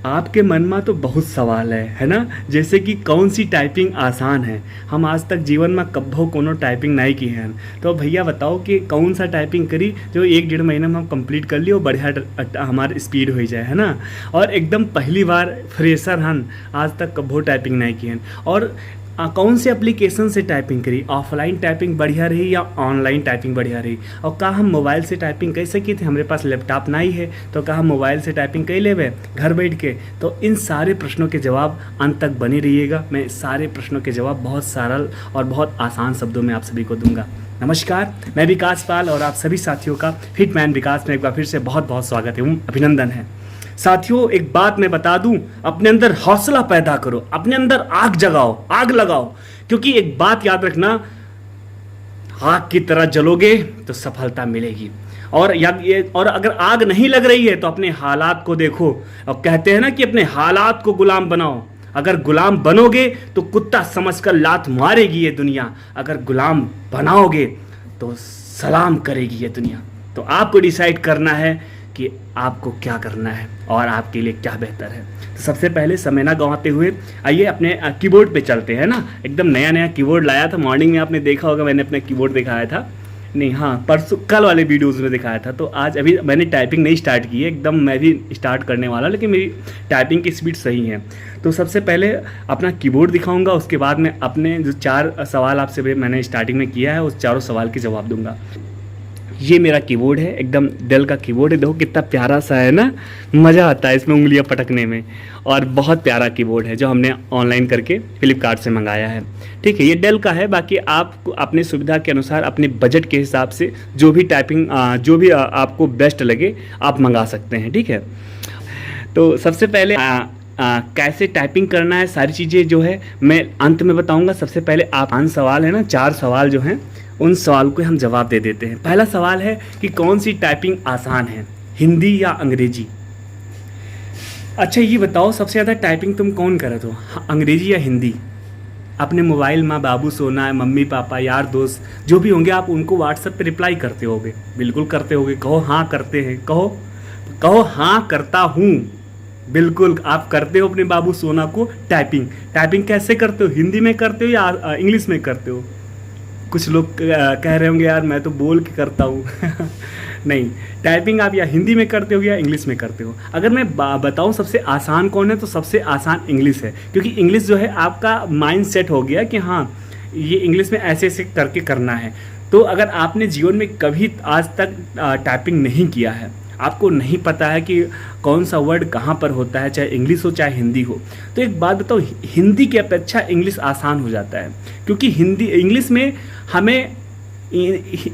आपके मन में तो बहुत सवाल है ना। जैसे कि कौन सी टाइपिंग आसान है। हम आज तक जीवन में कब्बो कोनो टाइपिंग नहीं की है। तो भैया बताओ कि कौन सा टाइपिंग करी जो 1-1.5 महीने में हम कंप्लीट कर ली और बढ़िया हमारी स्पीड हो जाए, है ना। और एकदम पहली बार फ्रेशर हन, आज तक कब्बो टाइपिंग नहीं की है। और कौन से एप्लीकेशन से टाइपिंग करी, ऑफलाइन टाइपिंग बढ़िया रही या ऑनलाइन टाइपिंग बढ़िया रही। और का हम मोबाइल से टाइपिंग कर सकी थे, हमारे पास लैपटॉप नहीं है तो का हम मोबाइल से टाइपिंग कर लेवे घर बैठ के। तो इन सारे प्रश्नों के जवाब अंत तक बने रहिएगा। मैं सारे प्रश्नों के जवाब बहुत सरल और बहुत आसान शब्दों में आप सभी को दूंगा। नमस्कार, मैं विकास पाल और आप सभी साथियों का हिटमैन विकास में एक बार फिर से बहुत बहुत स्वागत है, अभिनंदन है। साथियों, एक बात मैं बता दूं, अपने अंदर हौसला पैदा करो, अपने अंदर आग जगाओ, आग लगाओ। क्योंकि एक बात याद रखना, आग की तरह जलोगे तो सफलता मिलेगी। और अगर आग नहीं लग रही है तो अपने हालात को देखो। और कहते हैं ना कि अपने हालात को गुलाम बनाओ। अगर गुलाम बनोगे तो कुत्ता समझकर लात मारेगी ये दुनिया, अगर गुलाम बनाओगे तो सलाम करेगी ये दुनिया। तो आपको डिसाइड करना है कि आपको क्या करना है और आपके लिए क्या बेहतर है। तो सबसे पहले समय ना गंवाते हुए आइए अपने कीबोर्ड पे चलते हैं ना। एकदम नया नया कीबोर्ड लाया था, मॉर्निंग में आपने देखा होगा मैंने अपना कीबोर्ड दिखाया था। नहीं, हाँ, परसों कल वाले वीडियोज़ में दिखाया था। तो आज अभी मैंने टाइपिंग नहीं स्टार्ट की है, एकदम मैं भी स्टार्ट करने वाला, लेकिन मेरी टाइपिंग की स्पीड सही है। तो सबसे पहले अपना कीबोर्ड दिखाऊंगा, उसके बाद मैं अपने जो 4 सवाल आपसे मैंने स्टार्टिंग में किया है उस चारों सवाल के जवाब दूंगा। ये मेरा कीबोर्ड है, एकदम डेल का कीबोर्ड है। देखो कितना प्यारा सा है ना, मज़ा आता है इसमें उंगलियां पटकने में। और बहुत प्यारा कीबोर्ड है जो हमने ऑनलाइन करके फ्लिपकार्ट से मंगाया है। ठीक है, ये डेल का है। बाकी आप अपने सुविधा के अनुसार, अपने बजट के हिसाब से जो भी टाइपिंग जो भी आपको बेस्ट लगे आप मंगा सकते हैं। ठीक है, तो सबसे पहले कैसे टाइपिंग करना है, सारी चीज़ें जो है मैं अंत में बताऊँगा। सबसे पहले आप 5 सवाल है ना, 4 सवाल जो हैं उन सवाल को हम जवाब दे देते हैं। पहला सवाल है कि कौन सी टाइपिंग आसान है, हिंदी या अंग्रेजी। अच्छा ये बताओ, सबसे ज़्यादा टाइपिंग तुम कौन करत हो, अंग्रेजी या हिंदी। अपने मोबाइल में बाबू सोना है, मम्मी पापा यार दोस्त जो भी होंगे, आप उनको व्हाट्सएप पे रिप्लाई करते होगे, बिल्कुल करते होगे। कहो हाँ करते हैं, कहो कहो हाँ करता हूँ। बिल्कुल आप करते हो अपने बाबू सोना को टाइपिंग। टाइपिंग कैसे करते हो, हिंदी में करते हो या इंग्लिश में करते हो। कुछ लोग कह रहे होंगे यार मैं तो बोल के करता हूँ नहीं, टाइपिंग आप या हिंदी में करते हो या इंग्लिश में करते हो। अगर मैं बताऊँ सबसे आसान कौन है, तो सबसे आसान इंग्लिश है। क्योंकि इंग्लिश जो है आपका माइंड सेट हो गया कि हाँ ये इंग्लिश में ऐसे ऐसे करके करना है। तो अगर आपने जीवन में कभी आज तक टाइपिंग नहीं किया है, आपको नहीं पता है कि कौन सा वर्ड कहाँ पर होता है, चाहे इंग्लिश हो चाहे हिंदी हो, तो एक बात बताओ, हिंदी की अपेक्षा इंग्लिश आसान हो जाता है। क्योंकि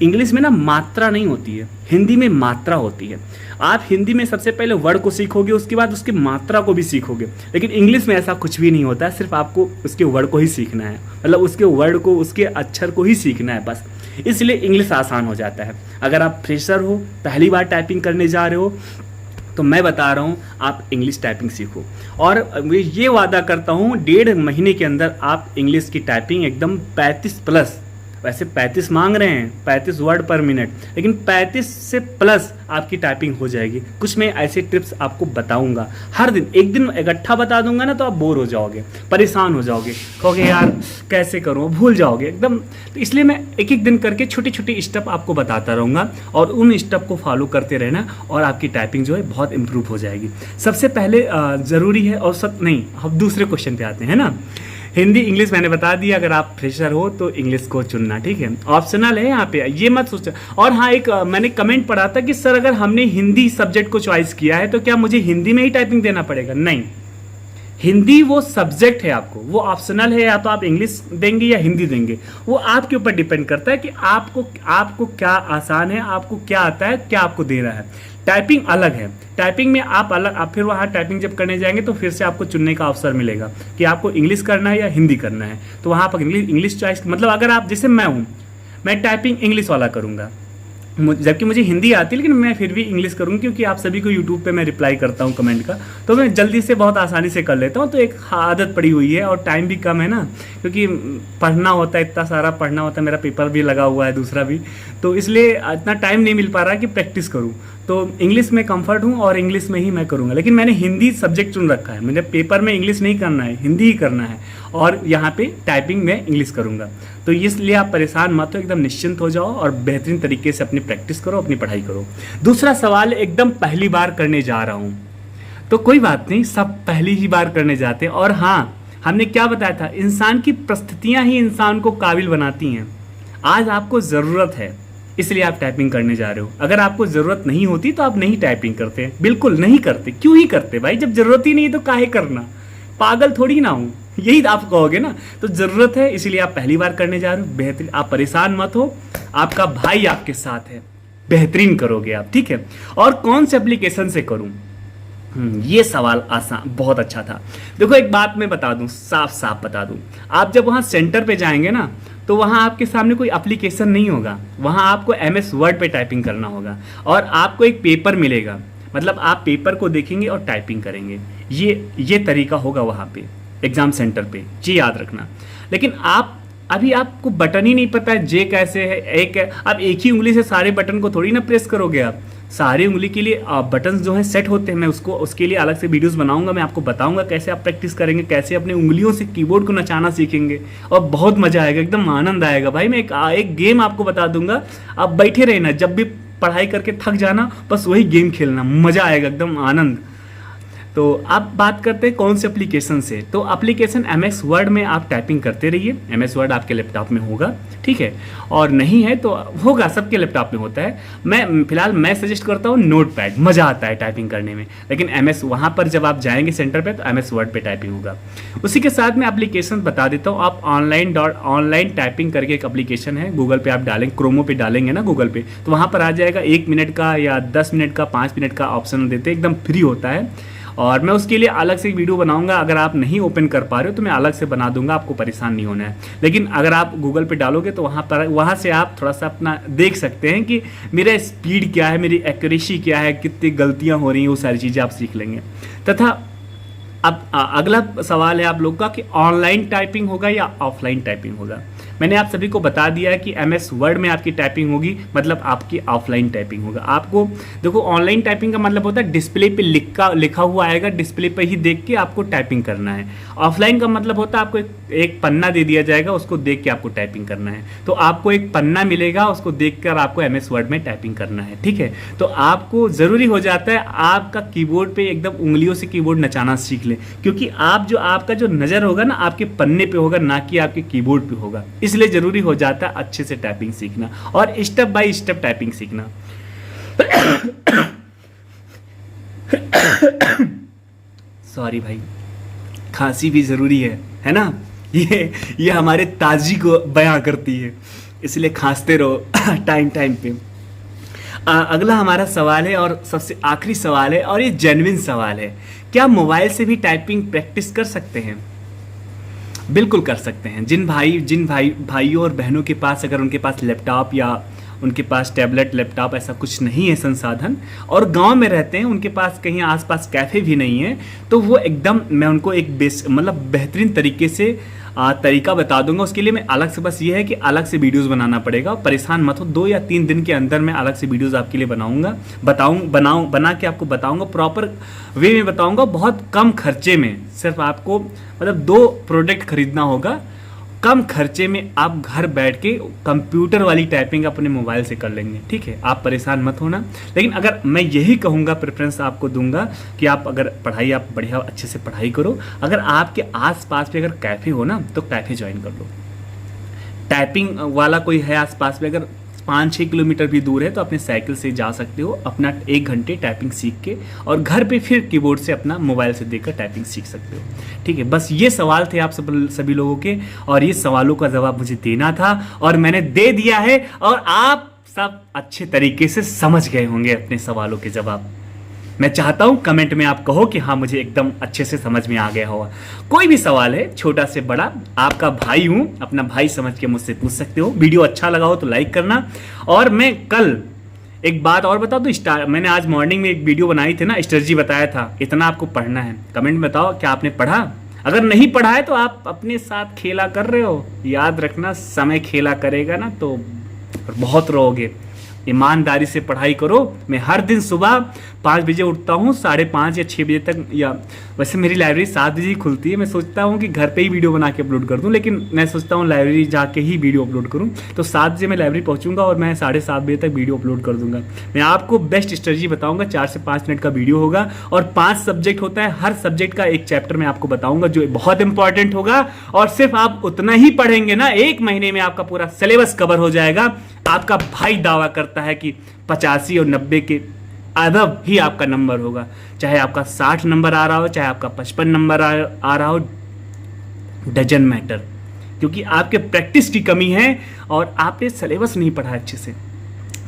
इंग्लिश में ना मात्रा नहीं होती है, हिंदी में मात्रा होती है। आप हिंदी में सबसे पहले वर्ड को सीखोगे, उसके बाद उसकी मात्रा को भी सीखोगे। लेकिन इंग्लिश में ऐसा कुछ भी नहीं होता है, सिर्फ आपको उसके वर्ड को ही सीखना है, मतलब उसके वर्ड को, उसके अक्षर को ही सीखना है बस। इसलिए इंग्लिश आसान हो जाता है। अगर आप फ्रेशर हो, पहली बार टाइपिंग करने जा रहे हो, तो मैं बता रहा हूँ आप इंग्लिश टाइपिंग सीखो। और मैं ये वादा करता हूँ 1.5 महीने के अंदर आप इंग्लिश की टाइपिंग एकदम 35 प्लस, वैसे 35 मांग रहे हैं, 35 वर्ड पर मिनट, लेकिन 35 से प्लस आपकी टाइपिंग हो जाएगी। कुछ मैं ऐसे टिप्स आपको बताऊंगा, हर दिन एक दिन इकट्ठा बता दूंगा ना, तो आप बोर हो जाओगे, परेशान हो जाओगे, कहोगे यार कैसे करूँ, भूल जाओगे एकदम। तो इसलिए मैं एक एक दिन करके छोटी छोटी स्टेप आपको बताता रहूँगा और उन स्टेप को फॉलो करते रहना और आपकी टाइपिंग जो है बहुत इंप्रूव हो जाएगी। सबसे पहले ज़रूरी है, और सब नहीं, हम दूसरे क्वेश्चन पे आते हैं ना। हिंदी इंग्लिश मैंने बता दिया, अगर आप फ्रेशर हो तो इंग्लिश को चुनना, ठीक है, ऑप्शनल है यहाँ पे, ये मत सोचना। और हाँ, एक मैंने कमेंट पढ़ा था कि सर अगर हमने हिंदी सब्जेक्ट को चॉइस किया है तो क्या मुझे हिंदी में ही टाइपिंग देना पड़ेगा। नहीं, हिंदी वो सब्जेक्ट है, आपको वो ऑप्शनल है, या तो आप इंग्लिश देंगे या हिंदी देंगे, वो आपके ऊपर डिपेंड करता है कि आपको क्या आसान है, आपको क्या आता है, क्या आपको दे रहा है। टाइपिंग अलग है, टाइपिंग में आप फिर वहाँ टाइपिंग जब करने जाएंगे तो फिर से आपको चुनने का अवसर मिलेगा कि आपको इंग्लिश करना है या हिंदी करना है। तो वहाँ पर इंग्लिश चॉइस, मतलब अगर आप, जैसे मैं टाइपिंग इंग्लिश वाला करूँगा, जबकि मुझे हिंदी आती है, लेकिन मैं फिर भी इंग्लिश करूँगी क्योंकि आप सभी को यूट्यूब पे मैं रिप्लाई करता हूँ कमेंट का, तो मैं जल्दी से बहुत आसानी से कर लेता हूँ। तो एक आदत पड़ी हुई है और टाइम भी कम है ना, क्योंकि पढ़ना होता है, इतना सारा पढ़ना होता है, मेरा पेपर भी लगा हुआ है दूसरा भी, तो इसलिए इतना टाइम नहीं मिल पा रहा है कि प्रैक्टिस करूँ। तो इंग्लिश में कंफर्ट हूँ और इंग्लिश में ही मैं करूँगा, लेकिन मैंने हिंदी सब्जेक्ट चुन रखा है। मुझे पेपर में इंग्लिश नहीं करना है, हिंदी ही करना है, और यहाँ पे टाइपिंग में इंग्लिश करूँगा। तो इसलिए आप परेशान मत हो, एकदम निश्चिंत हो जाओ और बेहतरीन तरीके से अपनी प्रैक्टिस करो, अपनी पढ़ाई करो। दूसरा सवाल एकदम पहली बार करने जा रहा हूँ, तो कोई बात नहीं, सब पहली ही बार करने जाते हैं। और हाँ, हमने क्या बताया था, इंसान की परिस्थितियाँ ही इंसान को काबिल बनाती हैं। आज आपको ज़रूरत है इसलिए आप टाइपिंग करने जा रहे हो। अगर आपको ज़रूरत नहीं होती तो आप नहीं टाइपिंग करते, बिल्कुल नहीं करते। क्यों ही करते भाई, जब ज़रूरत ही नहीं है तो काहे करना, पागल थोड़ी ना हूँ, यही आप कहोगे ना। तो ज़रूरत है इसलिए आप पहली बार करने जा रहे हो। बेहतरीन, आप परेशान मत हो, आपका भाई आपके साथ है, बेहतरीन करोगे आप, ठीक है। और कौन से एप्लीकेशन से करूँ, ये सवाल आसान, बहुत अच्छा था। देखो एक बात मैं बता दूं, साफ साफ बता दूं, आप जब वहाँ सेंटर पे जाएंगे ना, तो वहाँ आपके सामने कोई एप्लीकेशन नहीं होगा, वहाँ आपको MS वर्ड पे टाइपिंग करना होगा और आपको एक पेपर मिलेगा, मतलब आप पेपर को देखेंगे और टाइपिंग करेंगे। ये तरीका होगा वहाँ पे एग्ज़ाम सेंटर पे, ये याद रखना। लेकिन अभी आपको बटन ही नहीं पता है, जे कैसे है, एक है, आप एक ही उंगली से सारे बटन को थोड़ी ना प्रेस करोगे। आप सारे उंगली के लिए बटन जो है सेट होते हैं, मैं उसके लिए अलग से वीडियोस बनाऊंगा, मैं आपको बताऊंगा कैसे आप प्रैक्टिस करेंगे, कैसे अपनी उंगलियों से कीबोर्ड को नचाना सीखेंगे, और बहुत मजा आएगा, एकदम आनंद आएगा भाई। मैं एक गेम आपको बता दूंगा, आप बैठे रहना, जब भी पढ़ाई करके थक जाना बस वही गेम खेलना, मजा आएगा, एकदम आनंद। तो आप बात करते हैं कौन से एप्लीकेशन से, तो एप्लीकेशन MS वर्ड में आप टाइपिंग करते रहिए। MS वर्ड आपके लैपटॉप में होगा, ठीक है, और नहीं है तो होगा, सबके लैपटॉप में होता है। मैं सजेस्ट करता हूँ नोटपैड, मज़ा आता है टाइपिंग करने में। लेकिन MS वहाँ पर जब आप जाएंगे सेंटर पे तो MS वर्ड पे टाइपिंग होगा। उसी के साथ मैं एप्लीकेशन बता देता हूँ, आप ऑनलाइन टाइपिंग करके एक एप्लीकेशन है, गूगल पे आप डालेंगे, क्रोमो पे डालेंगे ना गूगल पे, तो वहाँ पर आ जाएगा। 1 मिनट का या 10 मिनट का, 5 मिनट का ऑप्शन देते हैं, एकदम फ्री होता है। और मैं उसके लिए अलग से वीडियो बनाऊंगा, अगर आप नहीं ओपन कर पा रहे हो तो मैं अलग से बना दूंगा, आपको परेशान नहीं होना है। लेकिन अगर आप गूगल पे डालोगे तो वहाँ से आप थोड़ा सा अपना देख सकते हैं कि मेरा स्पीड क्या है, मेरी एक्यूरेसी क्या है, कितनी गलतियाँ हो रही हैं, वो सारी चीज़ें आप सीख लेंगे। तथा अब अगला सवाल है आप लोग का कि ऑनलाइन टाइपिंग होगा या ऑफलाइन टाइपिंग होगा। मैंने आप सभी को बता दिया है कि MS वर्ड में आपकी टाइपिंग होगी, मतलब आपकी ऑफलाइन टाइपिंग होगा। आपको देखो, ऑनलाइन टाइपिंग का मतलब होता है डिस्प्ले पे लिखा हुआ आएगा, डिस्प्ले पे ही देख के आपको टाइपिंग करना है। ऑफलाइन का मतलब होता है आपको एक पन्ना दे दिया जाएगा, उसको देख के आपको टाइपिंग करना है। तो आपको एक पन्ना मिलेगा, उसको देख कर आपको MS वर्ड में टाइपिंग करना है, ठीक है। तो आपको ज़रूरी हो जाता है आपका कीबोर्ड पे एकदम उंगलियों से कीबोर्ड नचाना सीख ले, क्योंकि आपका जो नज़र होगा ना आपके पन्ने पे होगा, ना कि आपके कीबोर्ड पे होगा। इसलिए ज़रूरी हो जाता है अच्छे से टाइपिंग सीखना और स्टेप बाय स्टेप टाइपिंग सीखना। सॉरी भाई, खांसी भी ज़रूरी है ना, ये हमारे ताजगी को बयां करती है, इसलिए खांसते रहो टाइम पे। अगला हमारा सवाल है और सबसे आखिरी सवाल है, और ये जेन्युइन सवाल है, क्या मोबाइल से भी टाइपिंग प्रैक्टिस कर सकते हैं? बिल्कुल कर सकते हैं। जिन भाइयों और बहनों के पास, अगर उनके पास लैपटॉप या उनके पास टैबलेट, लैपटॉप ऐसा कुछ नहीं है संसाधन, और गांव में रहते हैं, उनके पास कहीं आसपास कैफ़े भी नहीं है, तो वो एकदम, मैं उनको एक बेहतरीन तरीके से तरीका बता दूंगा। उसके लिए मैं अलग से, बस ये है कि अलग से वीडियोस बनाना पड़ेगा। परेशान मत हो, 2 या 3 दिन के अंदर मैं अलग से वीडियोस आपके लिए बना के आपको बताऊंगा, प्रॉपर वे में बताऊंगा, बहुत कम खर्चे में। सिर्फ आपको मतलब 2 प्रोडक्ट खरीदना होगा, कम खर्चे में आप घर बैठ के कंप्यूटर वाली टाइपिंग अपने मोबाइल से कर लेंगे, ठीक है। आप परेशान मत होना। लेकिन अगर मैं यही कहूँगा, प्रेफरेंस आपको दूंगा कि आप अगर पढ़ाई, आप बढ़िया अच्छे से पढ़ाई करो। अगर आपके आसपास पे अगर कैफ़े हो ना, तो कैफ़े ज्वाइन कर लो। टाइपिंग वाला कोई है आसपास में, अगर 5-6 किलोमीटर भी दूर है तो अपने साइकिल से जा सकते हो, अपना 1 घंटे टाइपिंग सीख के, और घर पे फिर कीबोर्ड से अपना मोबाइल से देखकर टाइपिंग सीख सकते हो, ठीक है। बस ये सवाल थे आप सभी लोगों के, और ये सवालों का जवाब मुझे देना था और मैंने दे दिया है, और आप सब अच्छे तरीके से समझ गए होंगे अपने सवालों के जवाब। मैं चाहता हूं कमेंट में आप कहो कि हाँ, मुझे एकदम अच्छे से समझ में आ गया होगा। कोई भी सवाल है, छोटा से बड़ा, आपका भाई हूं, अपना भाई समझ के मुझसे पूछ सकते हो। वीडियो अच्छा लगा हो तो लाइक करना। और मैं कल एक बात और बता दूं, मैंने आज मॉर्निंग में एक वीडियो बनाई थी ना, स्ट्रेटजी बताया था, इतना आपको पढ़ना है। कमेंट में बताओ क्या आपने पढ़ा। अगर नहीं पढ़ा है तो आप अपने साथ खेला कर रहे हो। याद रखना, समय खेला करेगा ना तो बहुत रोओगे। ईमानदारी से पढ़ाई करो। मैं हर दिन सुबह 5 बजे उठता हूँ, 5:30 या 6 बजे तक, या वैसे मेरी लाइब्रेरी 7 बजे ही खुलती है। मैं सोचता हूँ कि घर पे ही वीडियो बना के अपलोड कर दूँ, लेकिन मैं सोचता हूँ लाइब्रेरी जाके ही वीडियो अपलोड करूँ। तो 7 बजे मैं लाइब्रेरी पहुँचूंगा और मैं 7:30 बजे तक वीडियो अपलोड कर दूंगा। मैं आपको बेस्ट स्ट्रेटजी बताऊँगा। 4 से 5 मिनट का वीडियो होगा और 5 सब्जेक्ट होता है, हर सब्जेक्ट का एक चैप्टर मैं आपको बताऊँगा जो बहुत इंपॉर्टेंट होगा। और सिर्फ आप उतना ही पढ़ेंगे ना, 1 महीने में आपका पूरा सिलेबस कवर हो जाएगा। आपका भाई दावा करता है कि 85 और 90 के अदब ही आपका नंबर होगा। चाहे आपका 60 नंबर आ रहा हो, चाहे आपका 55 नंबर आ रहा हो, डजन मैटर, क्योंकि आपके प्रैक्टिस की कमी है और आपने सिलेबस नहीं पढ़ा अच्छे से।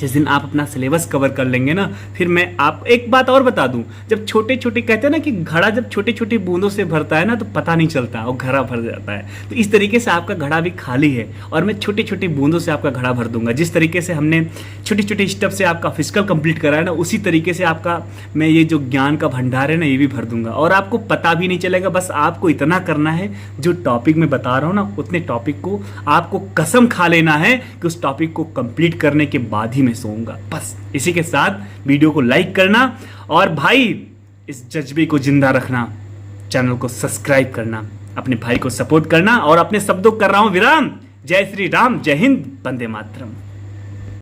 जिस दिन आप अपना सिलेबस कवर कर लेंगे ना, फिर मैं आप एक बात और बता दूं, जब छोटे छोटे कहते हैं ना कि घड़ा जब छोटे छोटे बूंदों से भरता है ना तो पता नहीं चलता और घड़ा भर जाता है। तो इस तरीके से आपका घड़ा भी खाली है और मैं छोटी छोटी बूंदों से आपका घड़ा भर दूंगा। जिस तरीके से हमने छोटी छोटी स्टेप से आपका फिजिकल कंप्लीट करा है ना, उसी तरीके से आपका मैं ये जो ज्ञान का भंडार है ना, ये भी भर दूंगा और आपको पता भी नहीं चलेगा। बस आपको इतना करना है, जो टॉपिक मैं बता रहा हूँ ना, उतने टॉपिक को आपको कसम खा लेना है कि उस टॉपिक को कंप्लीट करने के बाद ही मैं सोऊंगा। बस इसी के साथ वीडियो को लाइक करना और भाई इस जज्बे को जिंदा रखना, चैनल को सब्सक्राइब करना, अपने भाई को सपोर्ट करना और अपने शब्दों कर रहा हूं विराम। जय श्री राम, जय हिंद, वंदे मातरम।